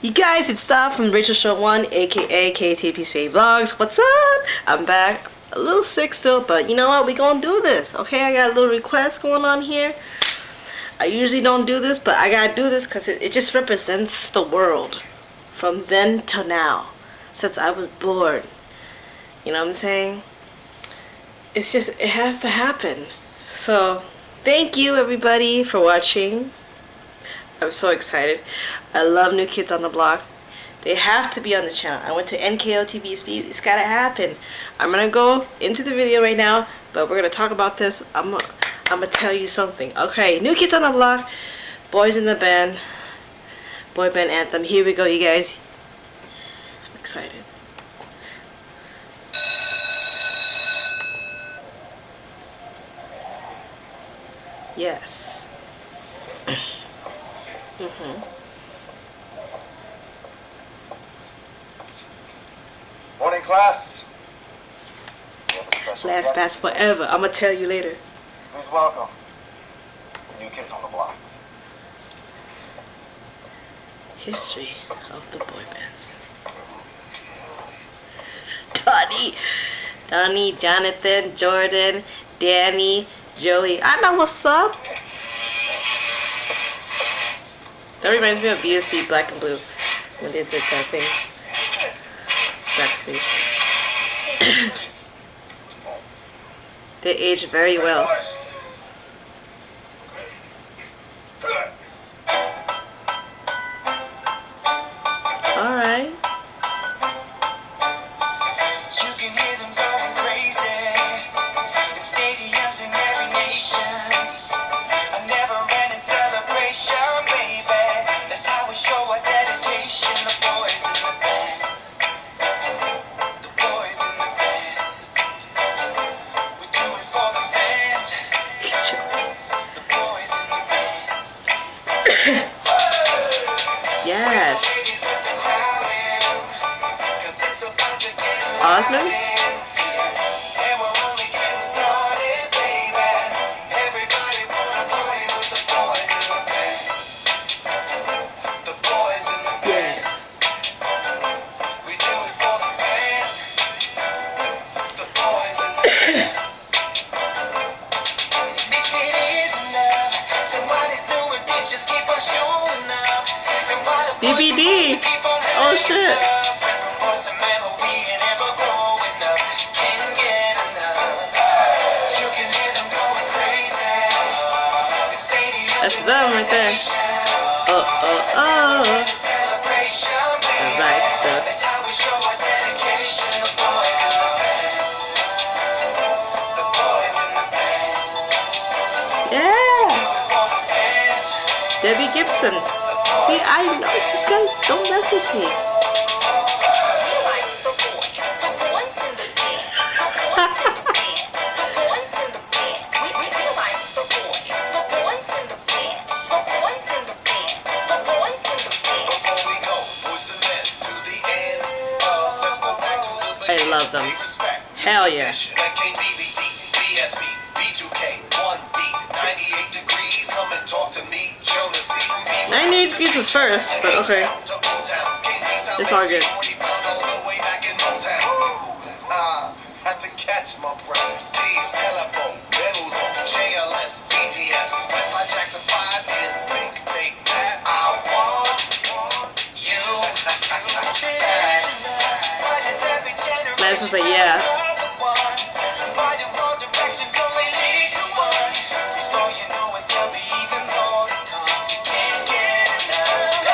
You guys, it's Steph from Rachel Show 1, aka NKOTBSB Vlogs. What's up? I'm back. A little sick still, but you know what? We gonna do this, okay? I got a little request going on here. I usually don't do this, but I gotta do this because it just represents the world from then to now, since I was born. You know what I'm saying? It's just, it has to happen. So, thank you everybody for watching. I'm so excited. I love New Kids on the Block. They have to be on this channel. I went to NKOTBSB. It's gotta happen. I'm gonna go into the video right now, but we're gonna talk about this. I'm gonna tell you something. Okay, New Kids on the Block, Boys in the Band, boy band anthem. Here we go, you guys. I'm excited. Yes. Morning, class. Last pass forever. I'm gonna tell you later. Please welcome the New Kids on the Block. History of the boy bands. Donnie, Jonathan, Jordan, Danny, Joey. I know what's up. That reminds me of BSB Black and Blue when they did that thing backstage. They aged very well. Alright. You can hear them going crazy in stadiums in every nation. A never-ending celebration, baby. That's how we show our dedication. The boys in the band. The boys in the band. We do it for the fans. The boys in the band. Yes. Ladies with the crowd in, 'cause it's about to get Osmonds? and we're only getting started, baby. Everybody wanna party with the boys in the band. The boys in the band. Yes. We do it for the fans. The boys in the band. If it isn't enough, then what is new additions keep on showing up. And why the boys BBD. keep on Oh shit. That's them right there. Oh, oh, oh. The right stuff. Yeah. Debbie Gibson. See, I know you guys don't mess with me. I love them. Hell yeah. NKOTBSB, B2K, 1D, 98 degrees, come and talk to me, Jonas. 98 Degrees was first, but okay. It's all good. Had to catch my breath. These telephone, medals on JLS, BTS, Westside Jackson 5 in sync. Take that, I want you. Nice to say yeah. Why do all directions only lead to one? Before you know it, there'll be even more to come. You can't get enough.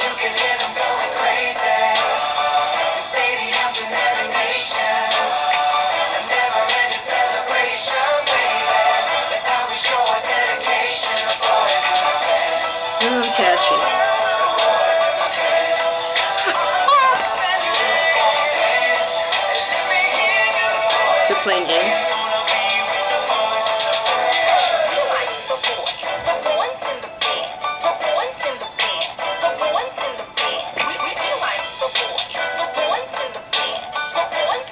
You can hear them going crazy in stadiums in every nation. A never-ending celebration, baby. That's how we show our dedication. The boys in the band. This is catchy. They're playing games.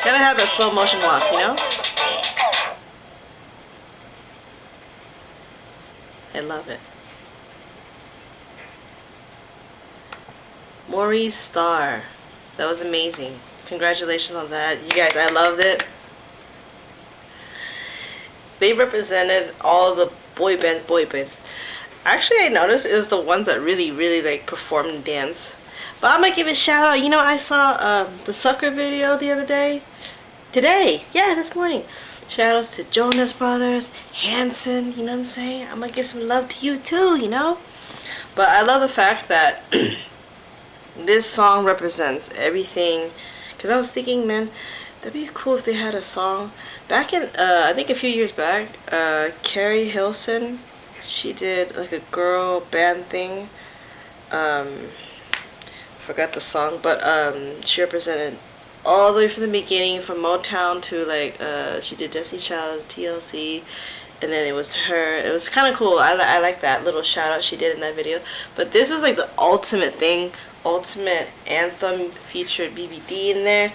Gotta have that slow motion walk, you know? I love it. Maurice Starr. That was amazing. Congratulations on that. You guys, I loved it. They represented all the boy bands. Actually, I noticed it was the ones that really like performed and danced. But I'm gonna give a shout out. You know, I saw the Sucker video the other day. Today, yeah, this morning. Shout outs to Jonas Brothers, Hanson, you know what I'm saying? I'm gonna give some love to you too, you know? But I love the fact that this song represents everything. Because I was thinking, man, that'd be cool if they had a song. Back in, I think a few years back, Carrie Hilson, she did like a girl band thing. Forgot the song, but she represented all the way from the beginning, from Motown to like, she did Destiny Child, TLC, and then it was to her. It was kind of cool. I like that little shout out she did in that video. But this was like the ultimate thing, ultimate anthem, featured BBD in there.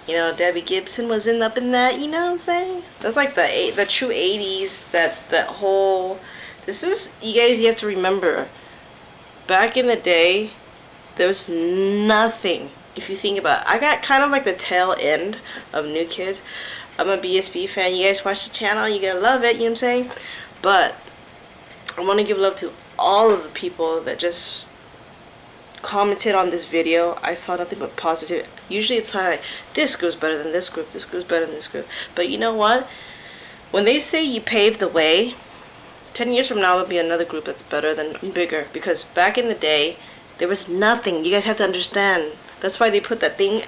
You know, Debbie Gibson was up in that, you know what I'm saying? That's like the true 80s, that whole, this is, you guys, you have to remember, back in the day, there was nothing, if you think about it. I got kind of like the tail end of New Kids. I'm a BSB fan. You guys watch the channel, you gotta love it, you know what I'm saying? But I want to give love to all of the people that just commented on this video. I saw nothing but positive. Usually it's like, this group's better than this group, this group's better than this group. But you know what? When they say you paved the way, 10 years from now there'll be another group that's better than bigger. Because back in the day, there was nothing. You guys have to understand. That's why they put that thing,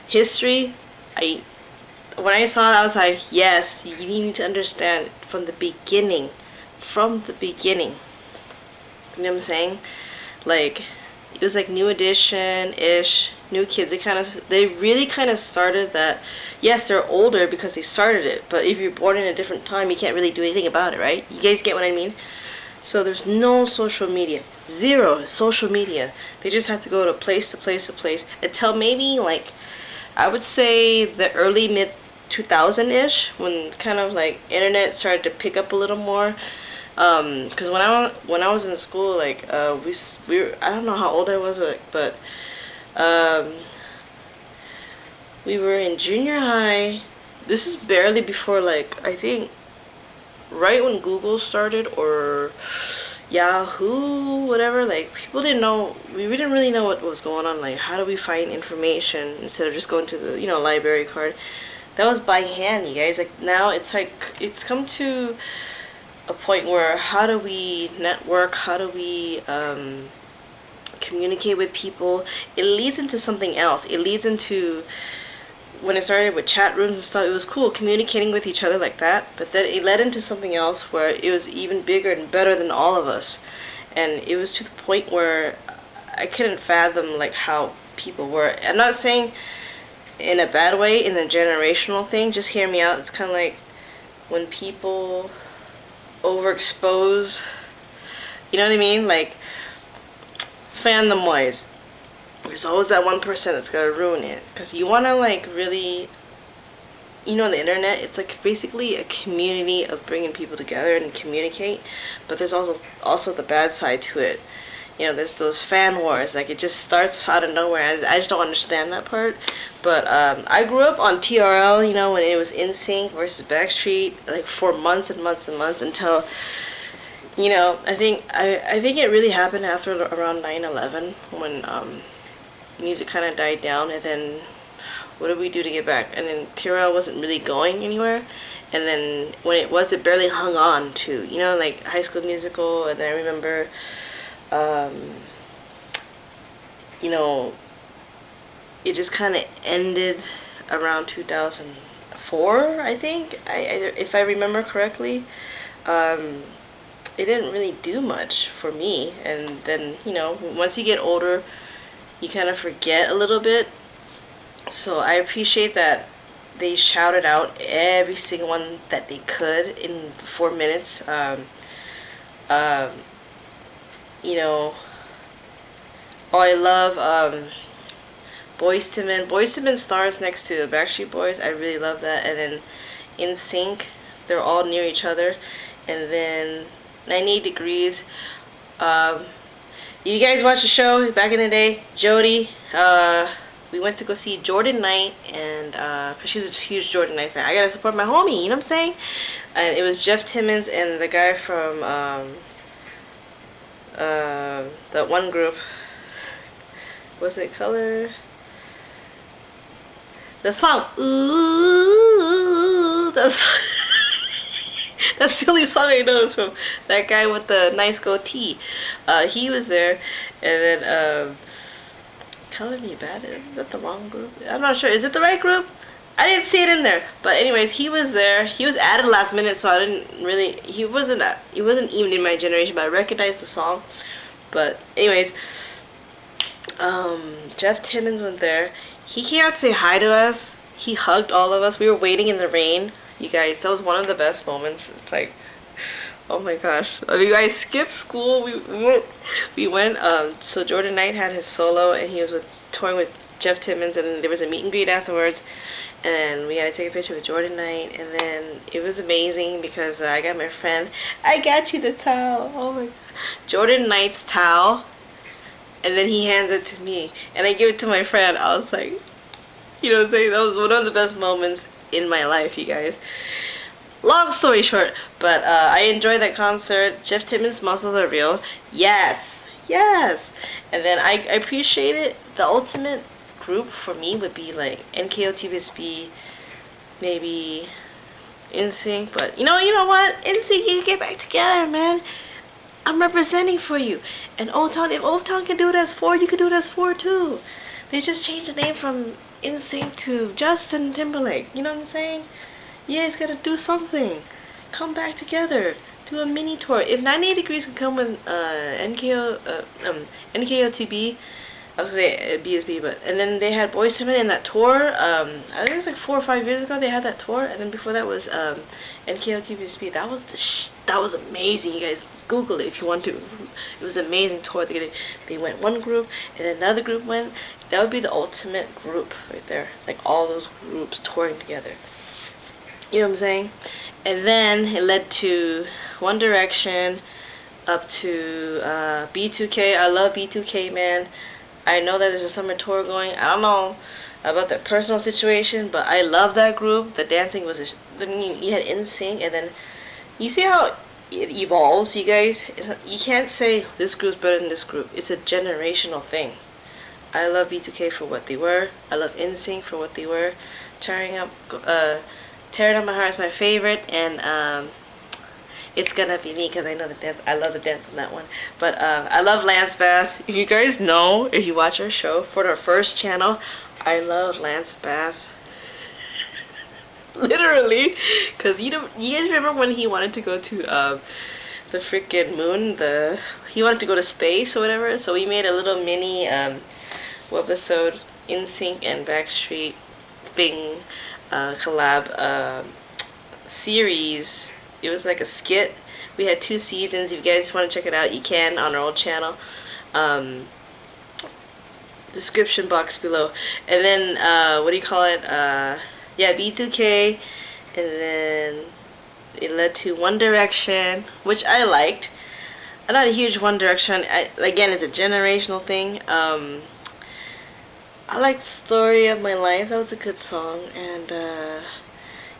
history. When I saw it, I was like, yes, you need to understand from the beginning. From the beginning. You know what I'm saying? Like, it was like New Edition-ish, New Kids. They really kind of started that. Yes, they're older because they started it, but if you're born in a different time, you can't really do anything about it, right? You guys get what I mean? So there's no social media. Zero social media. They just had to go to place to place to place until maybe, like, I would say the early mid 2000-ish, when kind of like internet started to pick up a little more. Because when I was in school, like, we were, I don't know how old I was, but we were in junior high. This is barely before, like, I think right when Google started, or Yahoo, whatever. Like, people didn't know, we didn't really know what was going on. Like, how do we find information instead of just going to the, you know, library card? That was by hand, you guys. Like, now it's like, it's come to a point where, how do we network, how do we communicate with people? It leads into something else. It leads into, when it started with chat rooms and stuff, it was cool communicating with each other like that, but then it led into something else where it was even bigger and better than all of us. And it was to the point where I couldn't fathom like how people were. I'm not saying in a bad way, in a generational thing, just hear me out. It's kind of like when people overexpose, you know what I mean? Like, fandom wise, there's always that one person that's gonna ruin it, because you want to, like, really, you know, on the internet, it's like basically a community of bringing people together and communicate, but there's also the bad side to it. You know, there's those fan wars, like, it just starts out of nowhere. I just don't understand that part. But I grew up on TRL, you know, when it was NSYNC versus Backstreet, like, for months and months and months, until, you know, I think it really happened after around 9/11, when music kind of died down. And then what did we do to get back? And then TRL wasn't really going anywhere. And then when it was, it barely hung on to, you know, like High School Musical. And then I remember, you know, it just kind of ended around 2004, I think, if I remember correctly. It didn't really do much for me. And then, you know, once you get older, you kind of forget a little bit. So I appreciate that they shouted out every single one that they could in 4 minutes. You know, oh, I love Boyz II Men. Boyz II Men stars next to Backstreet Boys. I really love that. And then NSYNC, they're all near each other. And then 98 Degrees. You guys watched the show back in the day, Jody. We went to go see Jordan Knight, and cause she was a huge Jordan Knight fan. I gotta support my homie. You know what I'm saying? And it was Jeff Timmons and the guy from that one group. Was it Color? The song, ooh, that's that's the only song I know is from that guy with the nice goatee. He was there, and then Color Me Bad. Is that the wrong group? I'm not sure. Is it the right group? I didn't see it in there. But anyways, he was there. He was added last minute, so I didn't really. He wasn't even in my generation, but I recognized the song. But anyways, Jeff Timmons went there. He came out to say hi to us. He hugged all of us. We were waiting in the rain. You guys, that was one of the best moments. It's like, oh my gosh. I mean, I skipped school. We went, so Jordan Knight had his solo, and he was touring with Jeff Timmons, and then there was a meet and greet afterwards. And we had to take a picture with Jordan Knight, and then it was amazing because I got my friend. I got you the towel. Oh my God. Jordan Knight's towel. And then he hands it to me, and I give it to my friend. I was like, you know what I'm saying? That was one of the best moments in my life, you guys. Long story short, but I enjoyed that concert. Jeff Timmons' muscles are real. Yes, yes. And then I appreciate it. The ultimate group for me would be like NKOTBSB, maybe NSYNC. But you know what? NSYNC, you get back together, man. I'm representing for you. And Old Town, if Old Town can do it as 4, you can do it as 4 too. They just changed the name from NSYNC to Justin Timberlake. You know what I'm saying? You guys gotta do something. Come back together. Do a mini tour. If 98 Degrees can come with NKOTB, I was gonna say BSB, but and then they had Boys to Men in that tour. I think it was like 4 or 5 years ago they had that tour, and then before that was NKOTBSB. That was that was amazing. You guys Google it if you want to. It was an amazing tour. They went one group, and then another group went. That would be the ultimate group right there. Like all those groups touring together. You know what I'm saying? And then it led to One Direction, up to B2K. I love B2K, man. I know that there's a summer tour going. I don't know about their personal situation, but I love that group. The dancing was, I mean, you had NSYNC, and then you see how it evolves, you guys. You can't say this group's better than this group. It's a generational thing. I love B2K for what they were. I love NSYNC for what they were. Tearing Up My Heart is my favorite, and It's Gonna Be Me, because I know the dance. I love the dance on that one. But I love Lance Bass. If you guys know, if you watch our show for our first channel, I love Lance Bass. Literally, because you guys remember when he wanted to go to the freaking moon? He wanted to go to space or whatever. So we made a little mini webisode, NSYNC and Backstreet thing collab series. It was like a skit. We had 2 seasons. If you guys want to check it out, you can on our old channel. Description box below. And then what do you call it? Yeah, B2K, and then it led to One Direction, which I liked. I'm not a huge One Direction. Again, it's a generational thing. I liked Story of My Life. That was a good song. And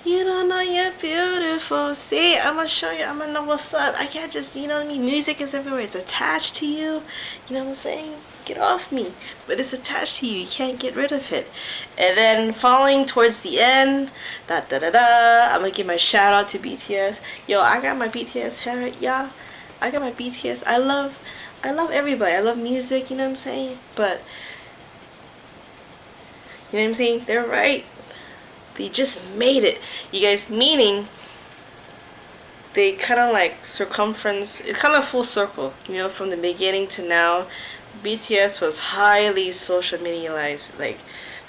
you don't know you're beautiful. See, I'm gonna show you. I'm gonna know what's up. I can't just, you know what I mean? Music is everywhere. It's attached to you. You know what I'm saying? Get off me. But it's attached to you. You can't get rid of it. And then following towards the end, I'm gonna give my shout out to BTS. Yo, I got my BTS hair, y'all. I got my BTS. I love everybody. I love music. You know what I'm saying? But you know what I'm saying? They're right. They just made it, you guys. Meaning, they kind of like circumference. It's kind of full circle. You know, from the beginning to now. BTS was highly social medialized, like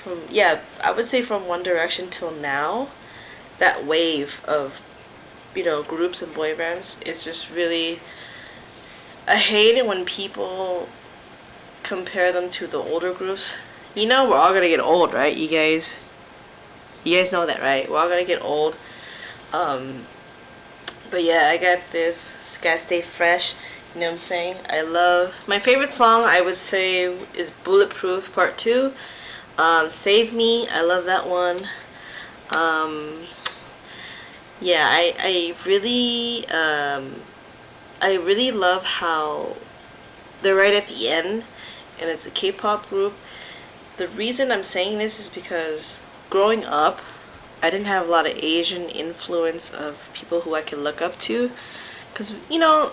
I would say from One Direction till now. That wave of, you know, groups and boy bands is just really, I hate it when people compare them to the older groups. You know, we're all gonna get old, right, you guys? You guys know that, right? We're all gonna get old. But yeah, I got this. Just gotta stay fresh. You know what I'm saying? I love my favorite song. I would say is "Bulletproof" Part 2. "Save Me." I love that one. Yeah, I really love how they're right at the end, and it's a K-pop group. The reason I'm saying this is because growing up, I didn't have a lot of Asian influence of people who I could look up to. Because, you know,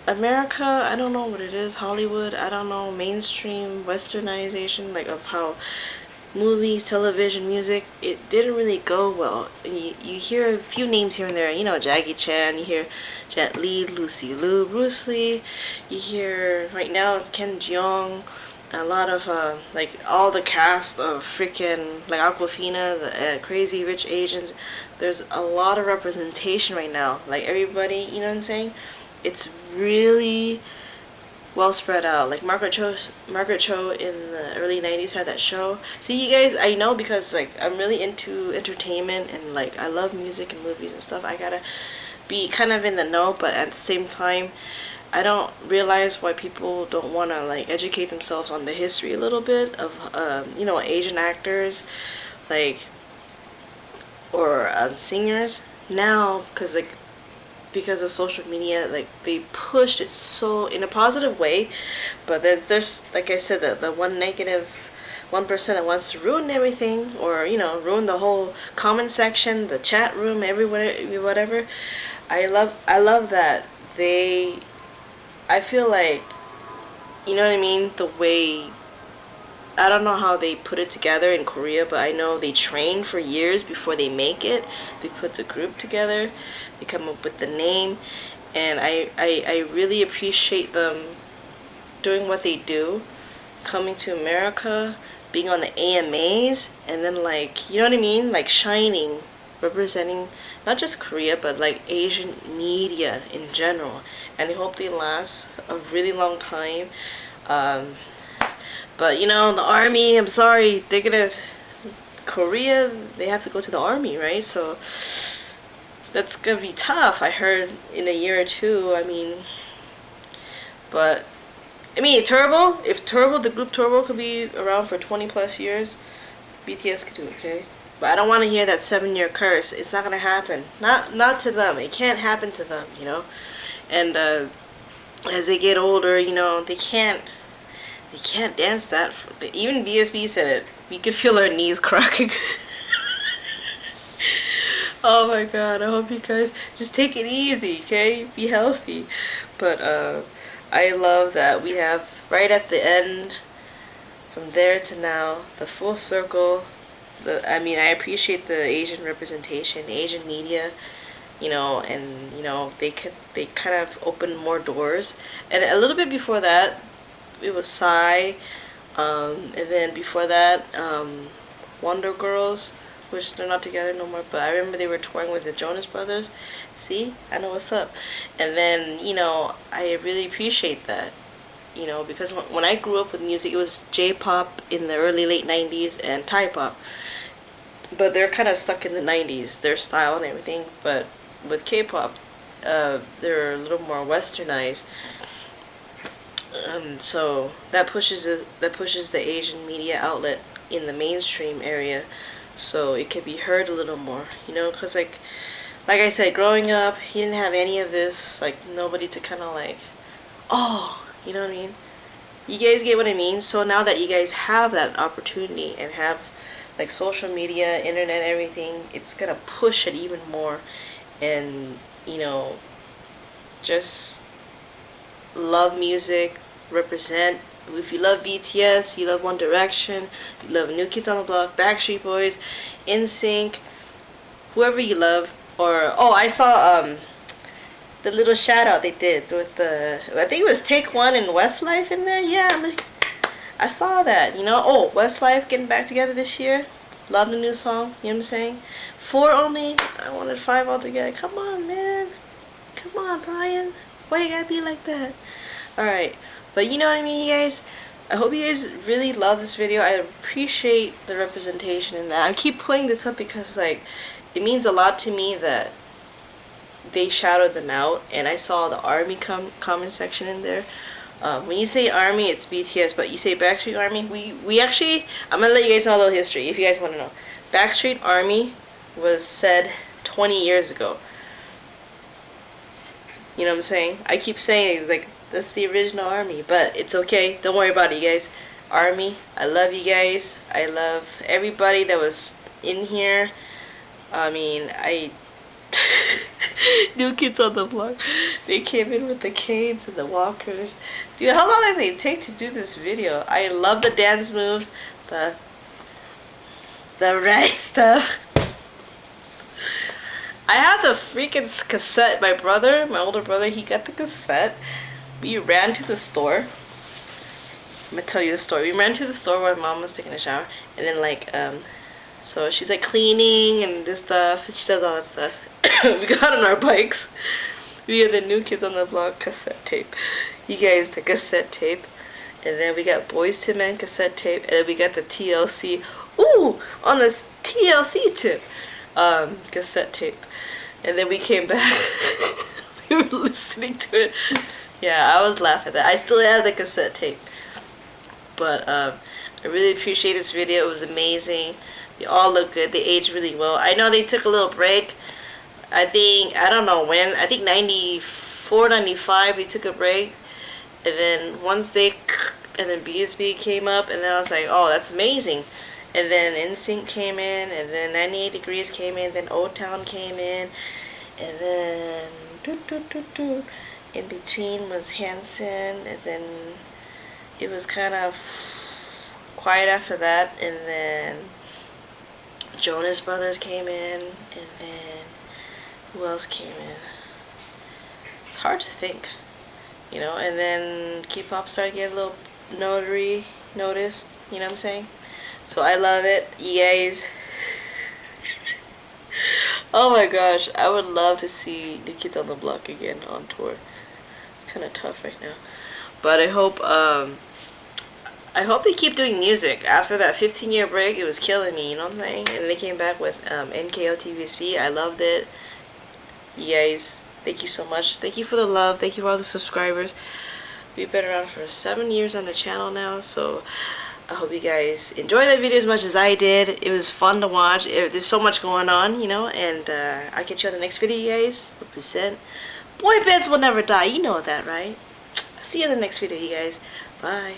America, I don't know what it is, Hollywood, I don't know, mainstream westernization, like of how movies, television, music, it didn't really go well. And you hear a few names here and there, you know, Jackie Chan, you hear Jet Li, Lucy Liu, Bruce Lee, you hear, right now it's Ken Jeong, a lot of, like, all the cast of freaking, like, Aquafina, the Crazy Rich Asians. There's a lot of representation right now. Like, everybody, you know what I'm saying? It's really well spread out. Like, Margaret Cho in the early 90s had that show. See, you guys, I know because, like, I'm really into entertainment and, like, I love music and movies and stuff. I gotta be kind of in the know, but at the same time, I don't realize why people don't want to, like, educate themselves on the history a little bit of, you know, Asian actors, like, or singers now, because of social media, like, they pushed it so in a positive way, but there's, like I said, the one negative 1% that wants to ruin everything, or, you know, ruin the whole comment section, the chat room, everywhere, whatever. I love that I feel like, you know what I mean, the way, I don't know how they put it together in Korea, but I know they train for years before they make it. They put the group together, they come up with the name, and I really appreciate them doing what they do, coming to America, being on the AMAs, and then, like, you know what I mean, like, shining, representing not just Korea, but, like, Asian media in general. And I hope they last a really long time. But, you know, the army, I'm sorry, they're gonna, Korea, they have to go to the army, right? So that's gonna be tough, I heard, in a year or two. I mean, but, I mean, Turbo, if Turbo, the group Turbo could be around for 20 plus years, BTS could do it, okay? But I don't want to hear that 7-year curse. It's not gonna happen. Not to them. It can't happen to them, you know? And as they get older, you know, they can't dance that. Even BSB said it. We could feel our knees cracking. Oh my god, I hope you guys just take it easy, okay? Be healthy. But I love that we have right at the end, from there to now, the full circle. I mean, I appreciate the Asian representation, Asian media, you know, and, you know, they kind of opened more doors. And a little bit before that, it was Psy, and then before that, Wonder Girls, which they're not together no more, but I remember they were touring with the Jonas Brothers. See, I know what's up. And then, you know, I really appreciate that, you know, because when I grew up with music, it was J-pop in the early late 90s and Thai pop, but they're kind of stuck in the 90s, their style and everything. But with K-pop, they're a little more westernized. So that pushes the Asian media outlet in the mainstream area, so it could be heard a little more, you know, because like I said, growing up, he didn't have any of this, like, nobody to kind of like, oh, you know what I mean? You guys get what I mean? So now that you guys have that opportunity and have, like, social media, internet, everything, it's gonna push it even more. And, you know, just love music, represent. If you love BTS, you love One Direction, you love New Kids on the Block, Backstreet Boys, NSYNC, whoever you love. Or, oh, I saw the little shout out they did with the, I think it was Take One and Westlife in there. Yeah, I saw that, you know. Oh, Westlife getting back together this year. Love the new song, you know what I'm saying? 4 only, I wanted 5 altogether. Come on, man. Come on, Brian. Why you gotta be like that? Alright, but you know what I mean, you guys? I hope you guys really love this video. I appreciate the representation in that. I keep putting this up because, like, it means a lot to me that they shouted them out, and I saw the ARMY comment section in there. When you say ARMY, it's BTS, but you say Backstreet Army, we actually, I'm gonna let you guys know a little history if you guys want to know. Backstreet Army was said 20 years ago. You know what I'm saying? I keep saying it's like that's the original ARMY, but it's okay. Don't worry about it, you guys. ARMY, I love you guys. I love everybody that was in here. I mean, New Kids on the Block. They came in with the canes and the walkers. Dude, how long did they take to do this video? I love the dance moves, the right stuff. I have the freaking cassette. My older brother, he got the cassette. We ran to the store. I'm gonna tell you the story. We ran to the store where mom was taking a shower, and then like so she's like cleaning and this stuff. She does all that stuff. We got on our bikes. We had the New Kids on the Block cassette tape. You guys, the cassette tape. And then we got Boyz II Men cassette tape. And then we got the TLC. Ooh, on this TLC tip. Cassette tape. And then we came back. We were listening to it. Yeah, I was laughing at that. I still have the cassette tape. But I really appreciate this video. It was amazing. They all look good. They aged really well. I know they took a little break. I don't know when. I think 94, 95 we took a break. And then and then BSB came up, and then I was like, oh, that's amazing. And then NSYNC came in, and then 98 Degrees came in, then O-Town came in, and then in between was Hanson, and then it was kind of quiet after that, and then Jonas Brothers came in, and then who else came in? It's hard to think, you know. And then K-pop started to get a little notice, you know what I'm saying? So I love it, you guys. Oh my gosh, I would love to see New Kids on the Block again on tour. It's kind of tough right now, but I hope they keep doing music. After that 15-year break, it was killing me, you know what I'm saying? And they came back with NKOTBSB. I loved it. You guys, thank you so much. Thank you for the love. Thank you for all the subscribers. We've been around for 7 years on the channel now, so I hope you guys enjoyed that video as much as I did. It was fun to watch. There's so much going on, you know, and I'll catch you on the next video, you guys. Represent. Boy bands will never die. You know that, right? See you in the next video, you guys. Bye.